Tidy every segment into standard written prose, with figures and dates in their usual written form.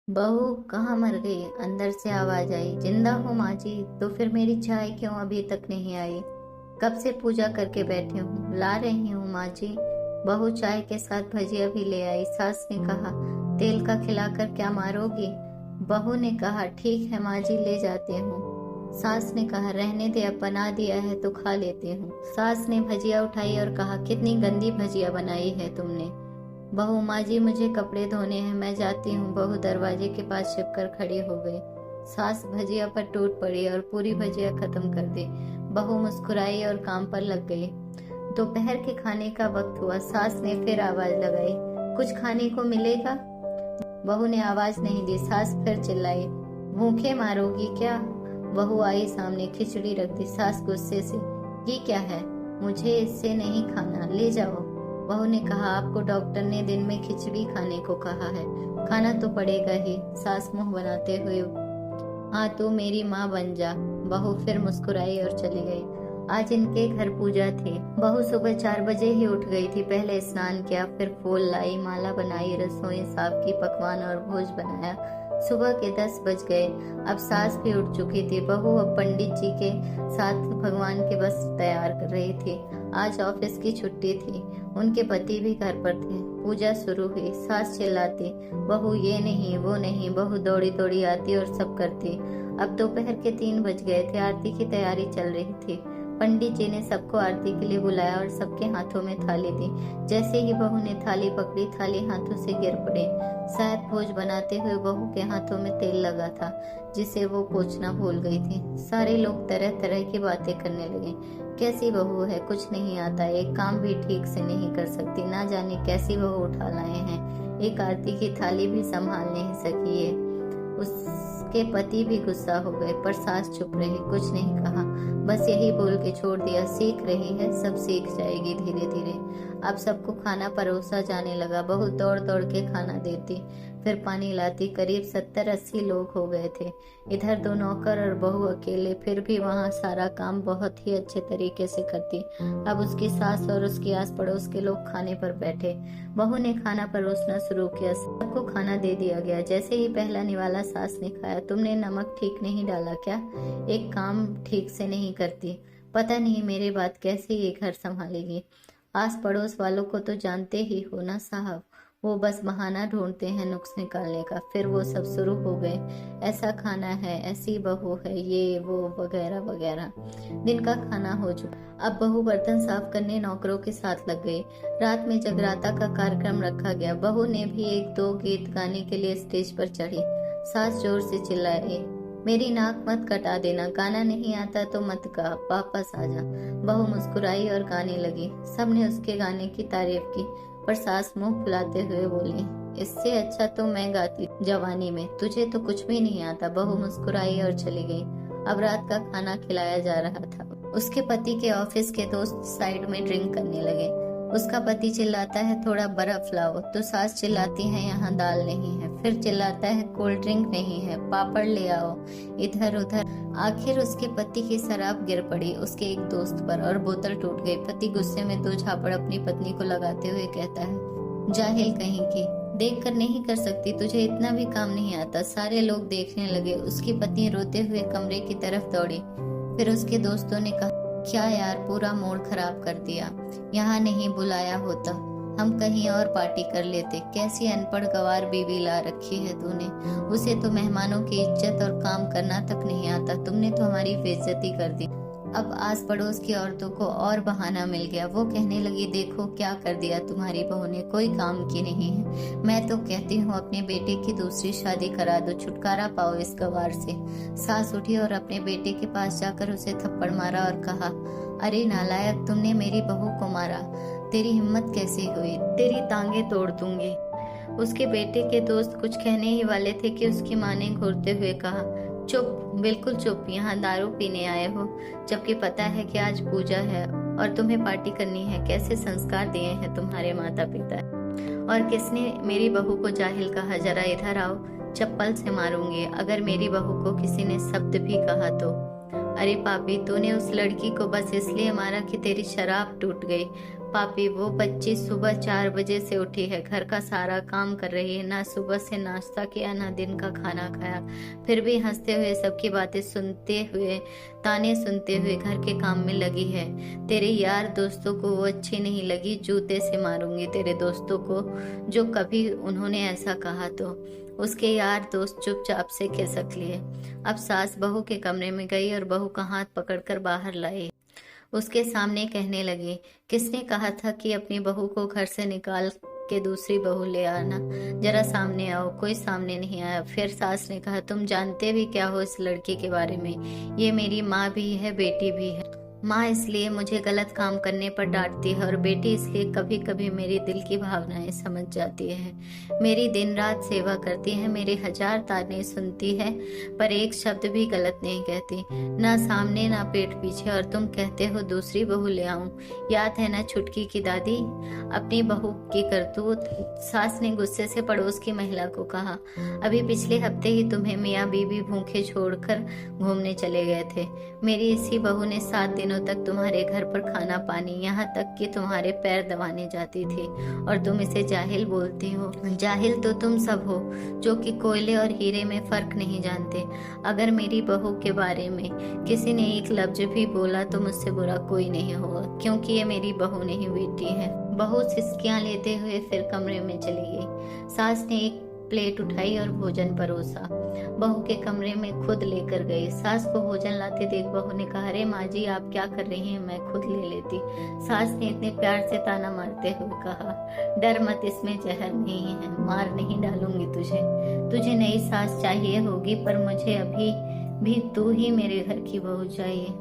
बहू कहाँ मर गई? अंदर से आवाज आई। जिंदा हूँ माँ जी। तो फिर मेरी चाय क्यों अभी तक नहीं आई? कब से पूजा करके बैठी हूँ, ला रही हूँ माँ जी। बहू चाय के साथ भजिया भी ले आई। सास ने कहा, तेल का खिलाकर क्या मारोगी? बहू ने कहा, ठीक है माँ जी, ले जाती हूँ। सास ने कहा, रहने दे, अब बना दिया है तो खा लेती हूँ। सास ने भजिया उठाई और कहा, कितनी गंदी भजिया बनाई है तुमने। बहू, माँ जी मुझे कपड़े धोने हैं, मैं जाती हूँ। बहू दरवाजे के पास छिपकर खड़ी हो गई। सास भजिया पर टूट पड़ी और पूरी भजिया खत्म कर दी। बहू मुस्कुराई और काम पर लग गई। दोपहर के खाने का वक्त हुआ। सास ने फिर आवाज लगाई, कुछ खाने को मिलेगा? बहू ने आवाज नहीं दी। सास फिर चिल्लाई, भूखे मारोगी क्या? बहू आई सामने, खिचड़ी रख दी। सास गुस्से से, ये क्या है? मुझे इससे नहीं खाना, ले जाओ। बहू ने कहा, आपको डॉक्टर ने दिन में खिचड़ी खाने को कहा है, खाना तो पड़ेगा ही। सास मुंह बनाते हुए, हाँ तू मेरी माँ बन जा। बहू फिर मुस्कुराई और चली गई। आज इनके घर पूजा थी। बहू सुबह 4 बजे ही उठ गई थी। पहले स्नान किया, फिर फूल लाई, माला बनाई, रसोई साफ की, पकवान और भोज बनाया। सुबह के 10 बज गए। अब सास भी उठ चुकी थी। बहू अब पंडित जी के साथ भगवान के बस तैयार कर रही थी। आज ऑफिस की छुट्टी थी। उनके पति भी घर पर थे। पूजा शुरू हुई। सास चिल्लाती, बहू ये नहीं वो नहीं। बहू दौड़ी दौड़ी आती और सब करती। अब दोपहर के 3 बज गए थे। आरती की तैयारी चल रही थी। पंडित जी ने सबको आरती के लिए बुलाया और सबके हाथों में थाली दी। जैसे ही बहू ने थाली पकड़ी, थाली हाथों से गिर पड़ी। शायद भोज बनाते हुए बहू के हाथों में तेल लगा था, जिसे वो पोंछना भूल गई थी। सारे लोग तरह तरह की बातें करने लगे। कैसी बहू है, कुछ नहीं आता, एक काम भी ठीक से नहीं कर सकती, ना जाने कैसी बहू उठा लाए हैं, एक आरती की थाली भी संभाल नहीं सकी है। उसके पति भी गुस्सा हो गए, पर सास चुप रही, कुछ नहीं कहा, बस यही बोल के छोड़ दिया, सीख रही है, सब सीख जाएगी धीरे धीरे। अब सबको खाना परोसा जाने लगा। बहू दौड़ दौड़ के खाना देती, फिर पानी लाती। करीब 70-80 लोग हो गए थे। इधर 2 नौकर और बहू अकेले, फिर भी वहाँ सारा काम बहुत ही अच्छे तरीके से करती। अब उसकी सास और उसके आस पड़ोस के लोग खाने पर बैठे। बहू ने खाना परोसना शुरू किया। सबको खाना दे दिया गया। जैसे ही पहला निवाला सास ने खाया, तुमने नमक ठीक नहीं डाला क्या? एक काम ठीक से नहीं करती, पता नहीं मेरे बाद कैसे ये घर संभालेगी। आस पड़ोस वालों को तो जानते ही हो ना साहब, वो बस बहाना ढूंढते हैं नुक्स निकालने का। फिर वो सब शुरू हो गए, ऐसा खाना है, ऐसी बहू है, ये वो वगैरह वगैरह। दिन का खाना हो चुका। अब बहू बर्तन साफ करने नौकरों के साथ लग गई। रात में जगराता का कार्यक्रम रखा गया। बहू ने भी 1-2 गीत गाने के लिए स्टेज पर चढ़ी। सास जोर से चिल्लाई, मेरी नाक मत कटा देना, गाना नहीं आता तो मत गा, वापस आ जा। बहू मुस्कुराई और गाने लगी। सबने उसके गाने की तारीफ की, पर सास मुंह फुलाते हुए बोली, इससे अच्छा तो मैं गाती जवानी में, तुझे तो कुछ भी नहीं आता। बहू मुस्कुराई और चली गई। अब रात का खाना खिलाया जा रहा था। उसके पति के ऑफिस के दोस्त साइड में ड्रिंक करने लगे। उसका पति चिल्लाता है, थोड़ा बर्फ लाओ, तो सास चिल्लाती है, यहाँ दाल नहीं है। फिर चिल्लाता है, कोल्ड ड्रिंक नहीं है, पापड़ ले आओ। इधर उधर। आखिर उसके पति की शराब गिर पड़ी उसके एक दोस्त पर और बोतल टूट गई। पति गुस्से में 2 झापड़ अपनी पत्नी को लगाते हुए कहता है, जाहिल कहीं की, देख कर नहीं कर सकती, तुझे इतना भी काम नहीं आता। सारे लोग देखने लगे। उसकी पत्नी रोते हुए कमरे की तरफ दौड़ी। फिर उसके दोस्तों ने कहा, क्या यार, पूरा मूड खराब कर दिया, यहाँ नहीं बुलाया होता, हम कहीं और पार्टी कर लेते। कैसी अनपढ़ गवार बीवी ला रखी है तूने, उसे तो मेहमानों की इज्जत और काम करना तक नहीं आता, तुमने तो हमारी बेइज्जती कर दी। अब आस पड़ोस की औरतों को और बहाना मिल गया। वो कहने लगी, देखो क्या कर दिया तुम्हारी बहू ने, कोई काम की नहीं है। मैं तो कहती हूँ अपने बेटे की दूसरी शादी करा दो, छुटकारा पाओ इस गवार से। सास उठी और अपने बेटे के पास जाकर उसे थप्पड़ मारा और कहा, अरे नालायक, तुमने मेरी बहू को मारा, तेरी हिम्मत कैसे हुई, तेरी टांगे तोड़ दूंगी। उसके बेटे के दोस्त कुछ कहने ही वाले थे कि उसकी माँ ने घूरते हुए कहा, चुप, बिल्कुल चुप, यहाँ दारू पीने आए हो, जबकि पता है कि आज पूजा है और तुम्हें पार्टी करनी है। कैसे संस्कार दिए हैं तुम्हारे माता पिता। और किसने मेरी बहू को जाहिल कहा, जरा इधर आओ, चप्पल से मारूंगी अगर मेरी बहू को किसी ने शब्द भी कहा तो। अरे पापी, तूने उस लड़की को बस इसलिए मारा कि तेरी शराब टूट गई, पापी, वो बच्ची सुबह 4 बजे से उठी है, घर का सारा काम कर रही है, ना सुबह से नाश्ता किया ना दिन का खाना खाया, फिर भी हंसते हुए सबकी बातें सुनते हुए, ताने सुनते हुए घर के काम में लगी है। तेरे यार दोस्तों को वो अच्छी नहीं लगी, जूते से मारूंगी तेरे दोस्तों को जो कभी उन्होंने ऐसा कहा तो। उसके यार दोस्त चुपचाप से खिसक लिए। अब सास बहू के कमरे में गई और बहू का हाथ पकड़कर बाहर लाई। उसके सामने कहने लगी, किसने कहा था कि अपनी बहू को घर से निकाल के दूसरी बहू ले आना? जरा सामने आओ। कोई सामने नहीं आया। फिर सास ने कहा, तुम जानते भी क्या हो इस लड़की के बारे में? ये मेरी माँ भी है, बेटी भी है। माँ इसलिए मुझे गलत काम करने पर डांटती है और बेटी इसलिए कभी कभी मेरी दिल की भावनाएं समझ जाती है। मेरी दिन रात सेवा करती है, मेरे 1000 ताने सुनती है, पर एक शब्द भी गलत नहीं कहती, ना सामने ना पीठ पीछे। और तुम कहते हो दूसरी बहू ले आऊं? याद है ना छुटकी की दादी, अपनी बहू की करतूत? सास ने गुस्से से पड़ोस की महिला को कहा, अभी पिछले हफ्ते ही तुम्हें मियाँ बीबी भूखे छोड़कर घूमने चले गए थे। मेरी इसी बहू ने 7 दिनों तक तुम्हारे घर पर खाना पानी, यहाँ तक कि तुम्हारे पैर दबाने जाती थी, और तुम इसे जाहिल बोलती हो। जाहिल तो तुम सब हो जो कि कोयले और हीरे में फर्क नहीं जानते। अगर मेरी बहू के बारे में किसी ने एक लफ्ज भी बोला तो मुझसे बुरा कोई नहीं होगा, क्योंकि ये मेरी बहू नहीं बेटी है। बहू सिसकियां लेते हुए फिर कमरे में चली गई। सास ने एक प्लेट उठाई और भोजन परोसा, बहू के कमरे में खुद लेकर गई। सास को भोजन लाते देख बहू ने कहा, अरे माँ जी आप क्या कर रही हैं, मैं खुद ले लेती। सास ने इतने प्यार से ताना मारते हुए कहा, डर मत, इसमें जहर नहीं है, मार नहीं डालूंगी तुझे। तुझे नई सास चाहिए होगी, पर मुझे अभी भी तू ही मेरे घर की बहू चाहिए।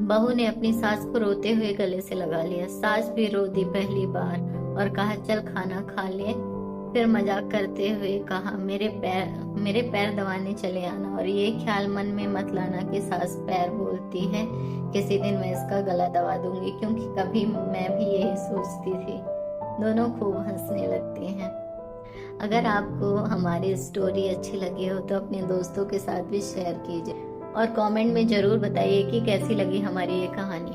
बहू ने अपनी सास को रोते हुए गले से लगा लिया। सास भी रो दी पहली बार और कहा, चल खाना खा ले। फिर मजाक करते हुए कहा, मेरे पैर दबाने चले आना, और ये ख्याल मन में मत लाना कि सास पैर बोलती है, किसी दिन मैं इसका गला दबा दूंगी, क्योंकि कभी मैं भी यही सोचती थी। दोनों खूब हंसने लगते हैं। अगर आपको हमारी स्टोरी अच्छी लगी हो तो अपने दोस्तों के साथ भी शेयर कीजिए और कमेंट में जरूर बताइए कि कैसी लगी हमारी ये कहानी।